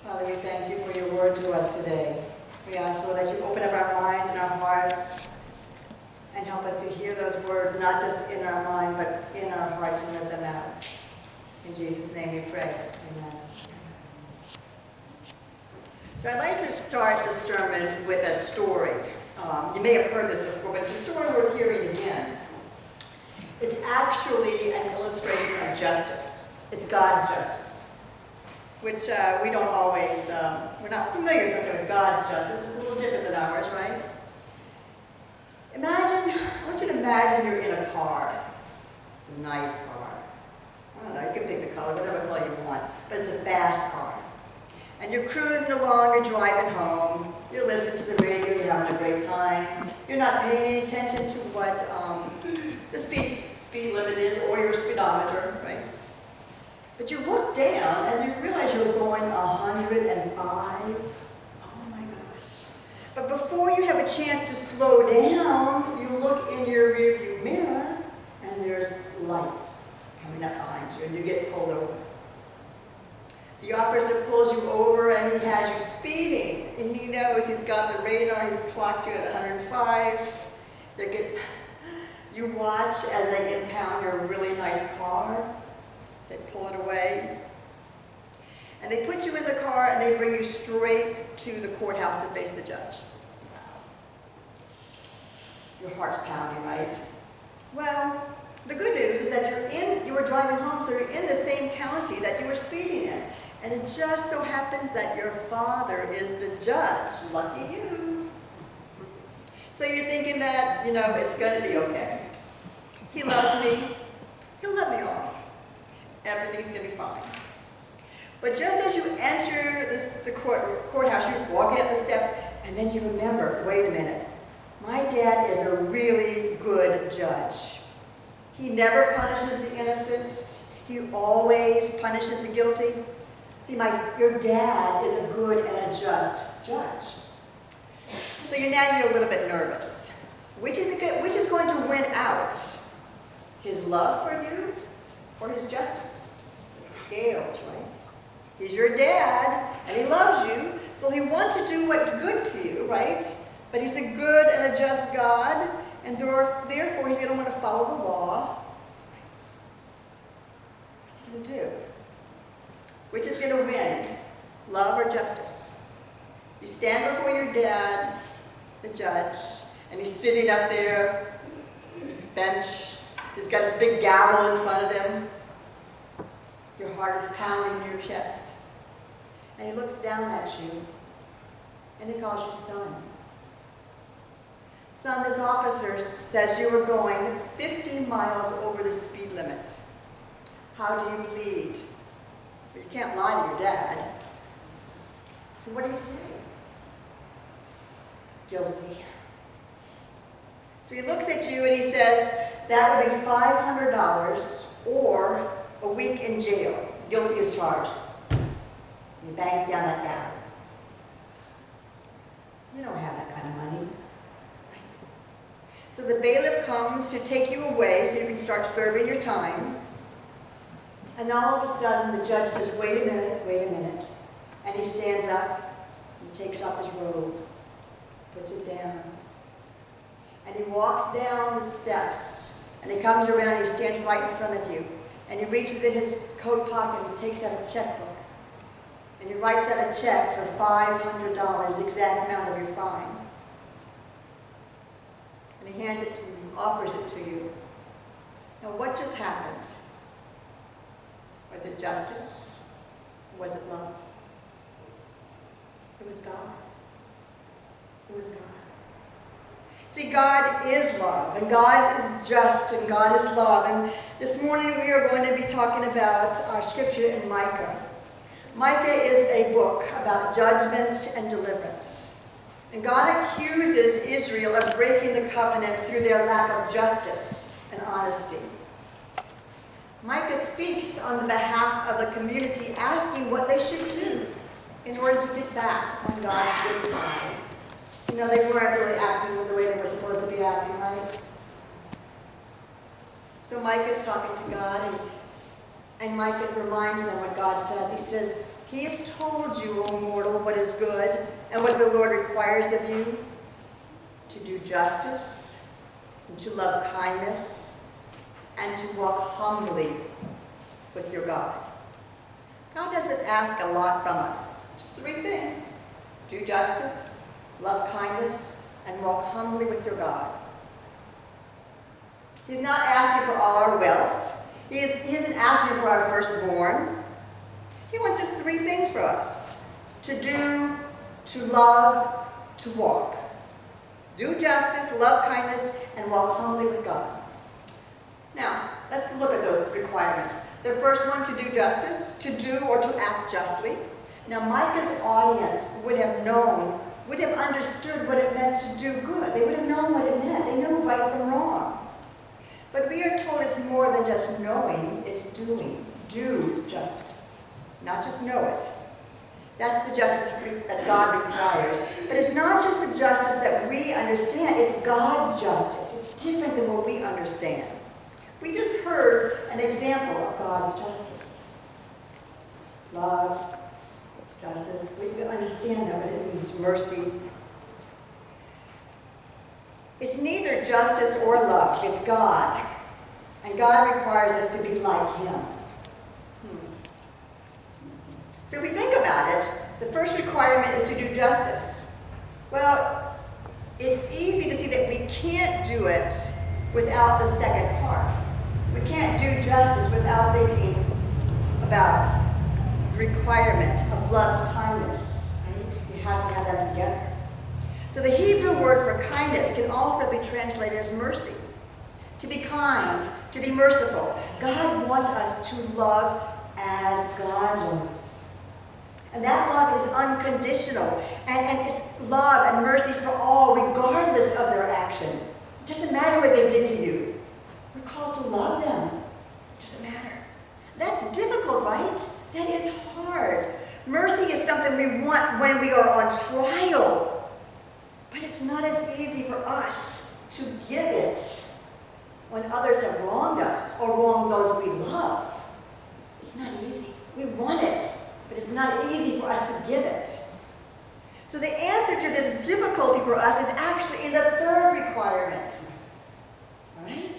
Father, we thank you for your word to us today. We ask, Lord, that you open up our minds and our hearts and help us to hear those words, not just in our mind, but in our hearts and live them out. In Jesus' name we pray. Amen. So I'd like to start the sermon with a story. You may have heard this before, but it's a story we're hearing again. It's actually an illustration of justice. It's God's justice, which we don't always, we're not familiar sometimes with God's justice. It's a little different than ours, right? I want you to imagine you're in a car. It's a nice car. I don't know, you can pick the color, whatever color you want, but it's a fast car. And you're cruising along, you're driving home, you're listening to the radio, you're having a great time. You're not paying any attention to what the speed limit is or your speedometer, right? But you look down and you realize you're going 105. Oh my gosh. But before you have a chance to slow down, you look in your rearview mirror and there's lights coming up behind you and you get pulled over. The officer pulls you over and he has you speeding. And he knows he's got the radar, he's clocked you at 105. You watch as they impound your really nice car. They pull it away. And they put you in the car and they bring you straight to the courthouse to face the judge. Your heart's pounding, right? Well, the good news is that you were driving home, so you're in the same county that you were speeding in. And it just so happens that your father is the judge. Lucky you. So you're thinking that, it's going to be okay. He loves me. He'll let me off. Everything's going to be fine. But just as you enter the courthouse, you're walking up the steps, and then you remember, wait a minute. My dad is a really good judge. He never punishes the innocent. He always punishes the guilty. See, your dad is a good and a just judge. So you're a little bit nervous. Which is going to win out? His love for you or his justice? The scales, right? He's your dad and he loves you, so he wants to do what's good to you, right? But he's a good and a just God, and therefore he's going to want to follow the law. What's he going to do? Which is going to win, love or justice? You stand before your dad, the judge, and he's sitting up there, bench. He's got his big gavel in front of him. Your heart is pounding in your chest. And he looks down at you, and he calls you son. Son, this officer says you were going 50 miles over the speed limit. How do you plead? You can't lie to your dad. So what do you say? Guilty. So he looks at you and he says, that would be $500 or a week in jail. Guilty as charged. And he bangs down that gavel. You don't have that kind of money. Right? So the bailiff comes to take you away so you can start serving your time. And all of a sudden, the judge says, wait a minute. And he stands up, and he takes off his robe, puts it down. And he walks down the steps, and he comes around, and he stands right in front of you. And he reaches in his coat pocket, and he takes out a checkbook. And he writes out a check for $500, the exact amount of your fine. And he hands it to you, offers it to you. Now, what just happened? Was it justice? Or was it love? It was God. It was God. See, God is love, and God is just, and God is love. And this morning we are going to be talking about our scripture in Micah. Micah is a book about judgment and deliverance. And God accuses Israel of breaking the covenant through their lack of justice and honesty. Micah speaks on behalf of the community, asking what they should do in order to get back on God's good side. They weren't really acting the way they were supposed to be acting, right? So Micah's talking to God, and And Micah reminds them what God says. He says, He has told you, O mortal, what is good and what the Lord requires of you, to do justice, and to love kindness, and to walk humbly with your God. God doesn't ask a lot from us. Just 3 things. Do justice, love kindness, and walk humbly with your God. He's not asking for all our wealth. He isn't asking for our firstborn. He wants just 3 things for us. To do, to love, to walk. Do justice, love kindness, and walk humbly with God. Now, let's look at those requirements. The first one, to do justice, to do or to act justly. Now, Micah's audience would have understood what it meant to do good. They would have known what it meant. They knew right from wrong. But we are told it's more than just knowing, it's doing. Do justice. Not just know it. That's the justice that God requires. But it's not just the justice that we understand, it's God's justice. It's different than what we understand. We just heard an example of God's justice. Love, justice, we understand that, but it means mercy. It's neither justice or love, it's God. And God requires us to be like Him. So if we think about it, the first requirement is to do justice. Well, it's easy to see that we can't do it without the second part. We can't do justice without thinking about the requirement of love, kindness. Right? You have to have them together. So the Hebrew word for kindness can also be translated as mercy. To be kind, to be merciful. God wants us to love as God loves. And that love is unconditional. And it's love and mercy for all, regardless of their action. It doesn't matter what they did to you. We're called to love them. It doesn't matter. That's difficult, right? That is hard. Mercy is something we want when we are on trial. But it's not as easy for us to give it when others have wronged us or wronged those we love. It's not easy. We want it, but it's not easy for us to give it. So the answer to this difficulty for us is actually in the third requirement. All right?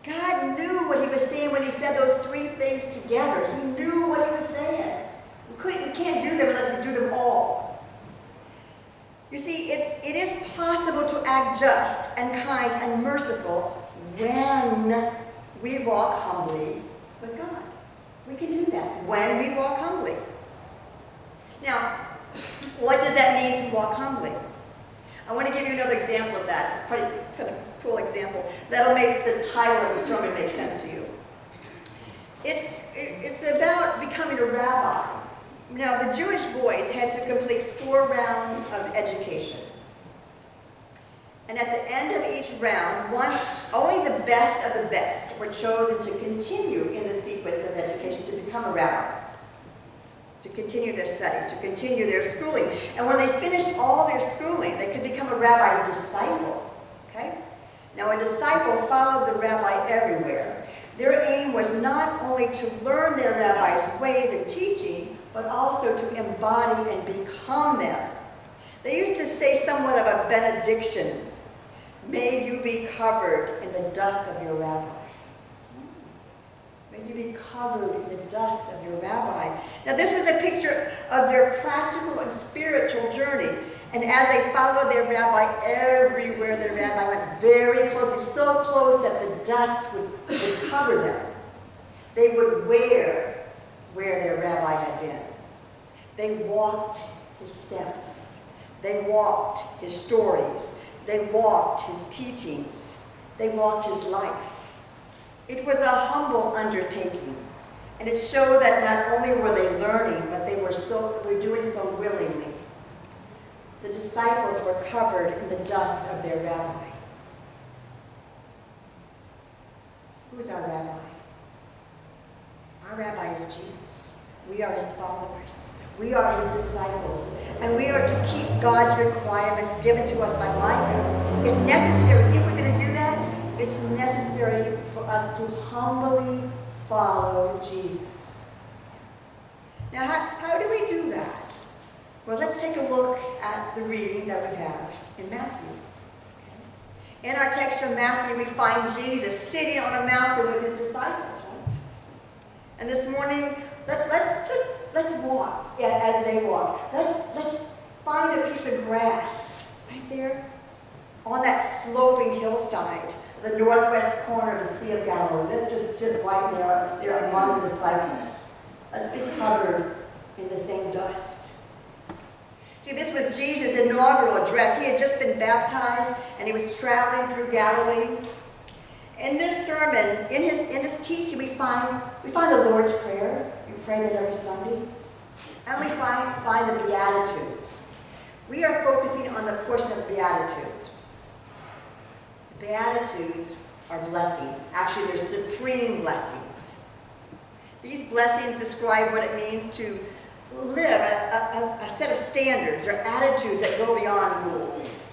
God knew what He was saying when He said those 3 things together. He knew what He was saying. We can't do them unless we do them all. You see, it is possible to act just and kind and merciful when we walk humbly with God. We can do that when we walk humbly. Now, what does that mean to walk humbly? I want to give you another example of that. It's kind of a cool example. That'll make the title of the sermon make sense to you. It's about becoming a rabbi. Now, the Jewish boys had to complete 4 rounds of education. And at the end of each round, only the best of the best were chosen to continue in the sequence of education to become a rabbi, to continue their studies, to continue their schooling. And when they finished all their schooling, they could become a rabbi's disciple. Okay? Now, a disciple followed the rabbi everywhere. Their aim was not only to learn their rabbi's ways of teaching, but also to embody and become them. They used to say somewhat of a benediction. May you be covered in the dust of your rabbi. May you be covered in the dust of your rabbi. Now, this was a picture of their practical and spiritual journey. And as they followed their rabbi everywhere, their rabbi went very closely, so close that the dust would cover them. They would wear where their rabbi had been. They walked his steps. They walked his stories. They walked his teachings. They walked his life. It was a humble undertaking. And it showed that not only were they learning, but they were doing so willingly. The disciples were covered in the dust of their rabbi. Who's our rabbi? Our rabbi is Jesus. We are his followers. We are his disciples. And we are to keep God's requirements given to us by Micah. It's necessary, if we're going to do that, it's necessary for us to humbly follow Jesus. Now, how do we do that? Well, let's take a look at the reading that we have in Matthew. In our text from Matthew, we find Jesus sitting on a mountain with his disciples, right? And this morning, let's walk as they walk. Let's find a piece of grass right there on that sloping hillside, the northwest corner of the Sea of Galilee. Let's just sit right there among the disciples. Let's be covered in the same dust. See, this was Jesus' inaugural address. He had just been baptized, and he was traveling through Galilee. In this sermon, in his teaching, we find the Lord's Prayer. We pray that every Sunday. And we find the Beatitudes. We are focusing on the portion of Beatitudes. The Beatitudes are blessings. Actually, they're supreme blessings. These blessings describe what it means to live a set of standards or attitudes that go beyond rules.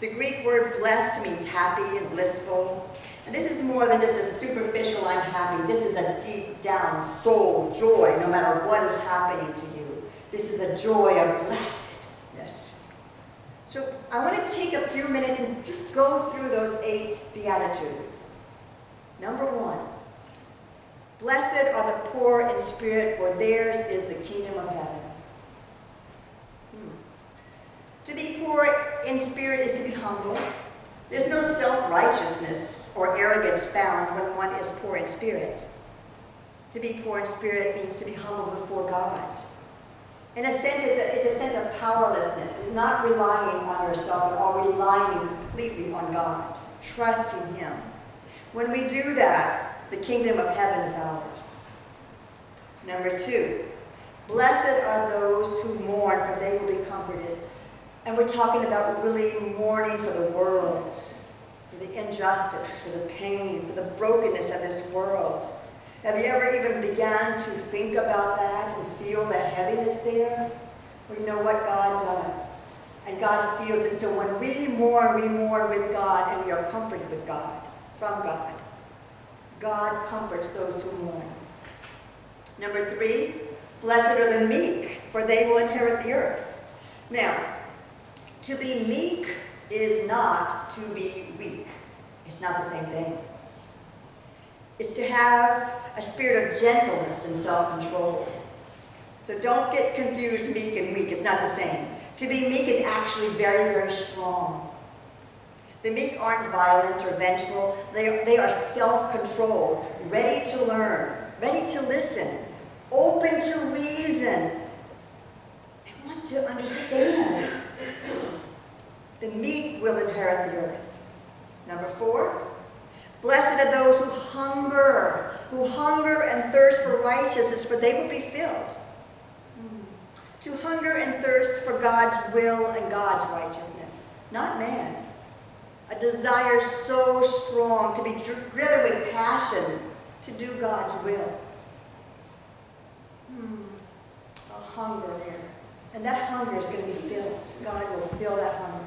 The Greek word blessed means happy and blissful. And this is more than just a superficial I'm happy. This is a deep down soul joy no matter what is happening to you. This is a joy of blessedness. So I want to take a few minutes and just go through those 8 Beatitudes. Number 1. Blessed are the poor in spirit, for theirs is the kingdom of heaven. To be poor in spirit is to be humble. There's no self-righteousness or arrogance found when one is poor in spirit. To be poor in spirit means to be humble before God. In a sense, it's a sense of powerlessness, not relying on yourself, but relying completely on God, trusting Him. When we do that, the kingdom of heaven is ours. Number 2, blessed are those who mourn, for they will be comforted. And we're talking about really mourning for the world, for the injustice, for the pain, for the brokenness of this world. Have you ever even began to think about that and feel the heaviness there? Well, you know what God does. And God feels it. So when we mourn with God, and we are comforted with God, from God. God comforts those who mourn. Number 3, blessed are the meek, for they will inherit the earth. Now, to be meek is not to be weak. It's not the same thing. It's to have a spirit of gentleness and self-control. So don't get confused, meek and weak. It's not the same. To be meek is actually very, very strong. The meek aren't violent or vengeful. They are self-controlled, ready to learn, ready to listen, open to reason. They want to understand. The meek will inherit the earth. Number 4, blessed are those who hunger and thirst for righteousness, for they will be filled. To hunger and thirst for God's will and God's righteousness, not man's. A desire so strong to be driven with passion to do God's will. A hunger there. And that hunger is going to be filled. God will fill that hunger.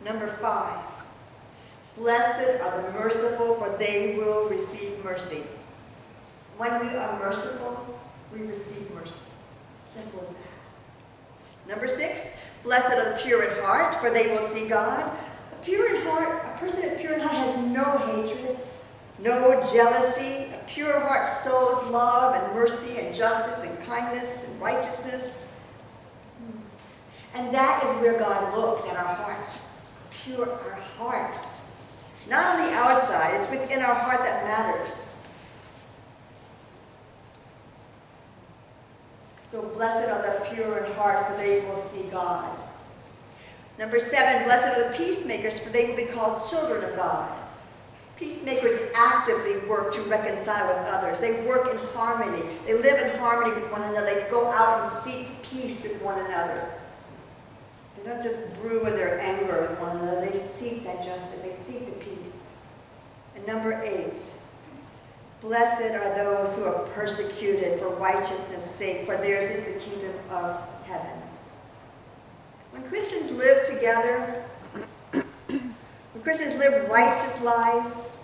Number 5. Blessed are the merciful, for they will receive mercy. When we are merciful, we receive mercy. Simple as that. Number 6. Blessed are the pure in heart, for they will see God. A person pure in heart has no hatred, no jealousy. A pure heart sows love and mercy and justice and kindness and righteousness. And that is where God looks at our hearts. Pure our hearts. Not on the outside, it's within our heart that matters. So blessed are the pure in heart, for they will see God. Number 7, blessed are the peacemakers, for they will be called children of God. Peacemakers actively work to reconcile with others. They work in harmony. They live in harmony with one another. They go out and seek peace with one another. They don't just brew in their anger with one another. They seek that justice. They seek the peace. And number 8, blessed are those who are persecuted for righteousness' sake, for theirs is the kingdom of heaven. When Christians live together, when Christians live righteous lives,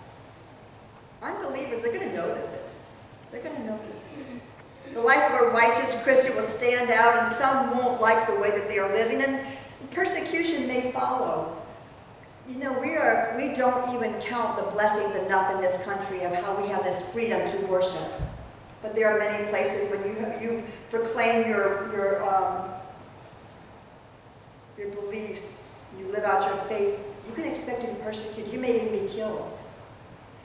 unbelievers are going to notice it. They're going to notice it. The life of a righteous Christian will stand out, and some won't like the way that they are living, and persecution may follow. You know, we don't even count the blessings enough in this country of how we have this freedom to worship. But there are many places when you proclaim your beliefs, you live out your faith, you can expect to be persecuted. You may even be killed.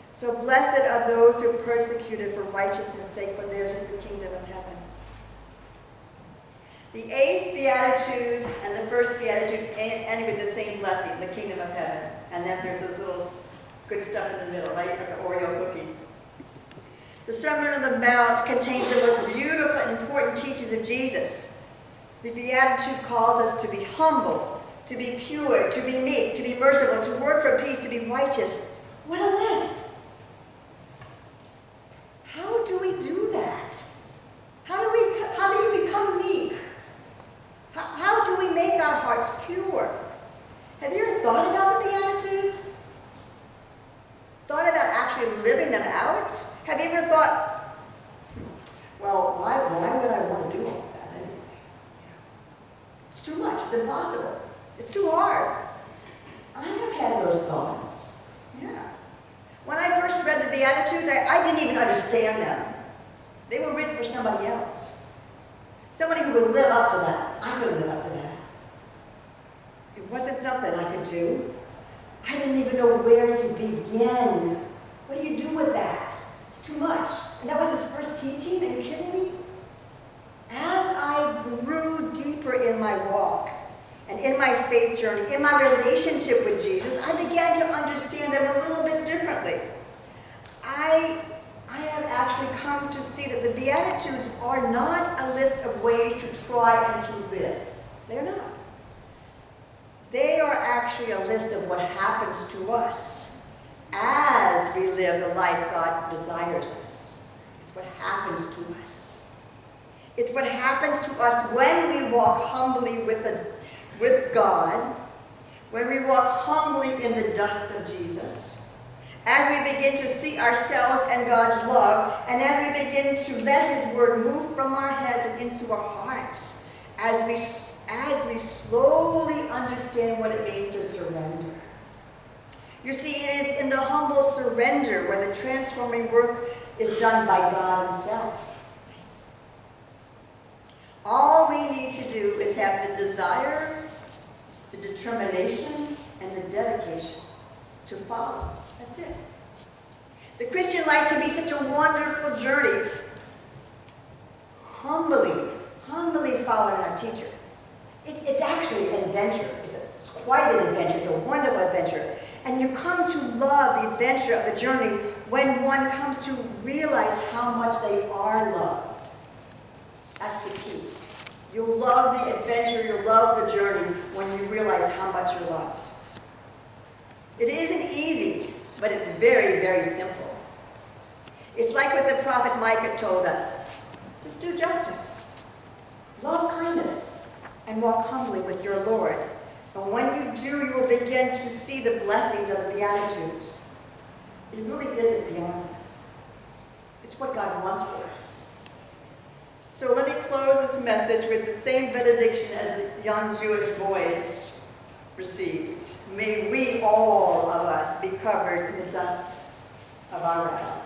So blessed are those who are persecuted for righteousness' sake, for theirs is the kingdom of heaven. The 8th beatitude and the 1st beatitude end with the same blessing, the kingdom of heaven. And then there's this little good stuff in the middle, right? Like an Oreo cookie. The Sermon on the Mount contains the most beautiful and important teachings of Jesus. The beatitude calls us to be humble, to be pure, to be meek, to be merciful, to work for peace, to be righteous. What a list! How do we do that? How do you become meek? How do we make our hearts pure? Have you ever thought about the Beatitudes? Thought about actually living them out? Have you ever thought, well, why would I want to do all of that anyway? It's too much. It's impossible. It's too hard. I have had those thoughts. Yeah. When I first read the Beatitudes, I didn't even understand them. They were written for somebody else. Somebody who would live up to that. I couldn't live up to that. It wasn't something I could do. I didn't even know where to begin. What do you do with that? It's too much. And that was his first teaching? Are you kidding me? As I grew deeper in my walk and in my faith journey, in my relationship with Jesus, I began to understand them a little bit differently. I have actually come to see that the Beatitudes are not a list of ways to try and to live. They're not. They are actually a list of what happens to us as we live the life God desires us. It's what happens to us. It's what happens to us when we walk humbly with God, when we walk humbly in the dust of Jesus, as we begin to see ourselves and God's love, and as we begin to let His Word move from our heads and into our hearts, as we slowly understand what it means to surrender. You see, it is in the humble surrender where the transforming work is done by God Himself. All we need to do is have the desire, the determination, and the dedication to follow. That's it. The Christian life can be such a wonderful journey. Humbly following our teacher. It's actually an adventure. It's quite an adventure. It's a wonderful adventure. And you come to love the adventure of the journey when one comes to realize how much they are loved. That's the key. You'll love the adventure, you'll love the journey when you realize how much you're loved. It isn't easy, but it's very, very simple. It's like what the prophet Micah told us. Just do justice, love kindness, and walk humbly with your Lord. And when you do, you will begin to see the blessings of the Beatitudes. It really isn't beyond us. It's what God wants for us. So let me close this message with the same benediction as the young Jewish boys received. May we, all of us, be covered in the dust of our wrath.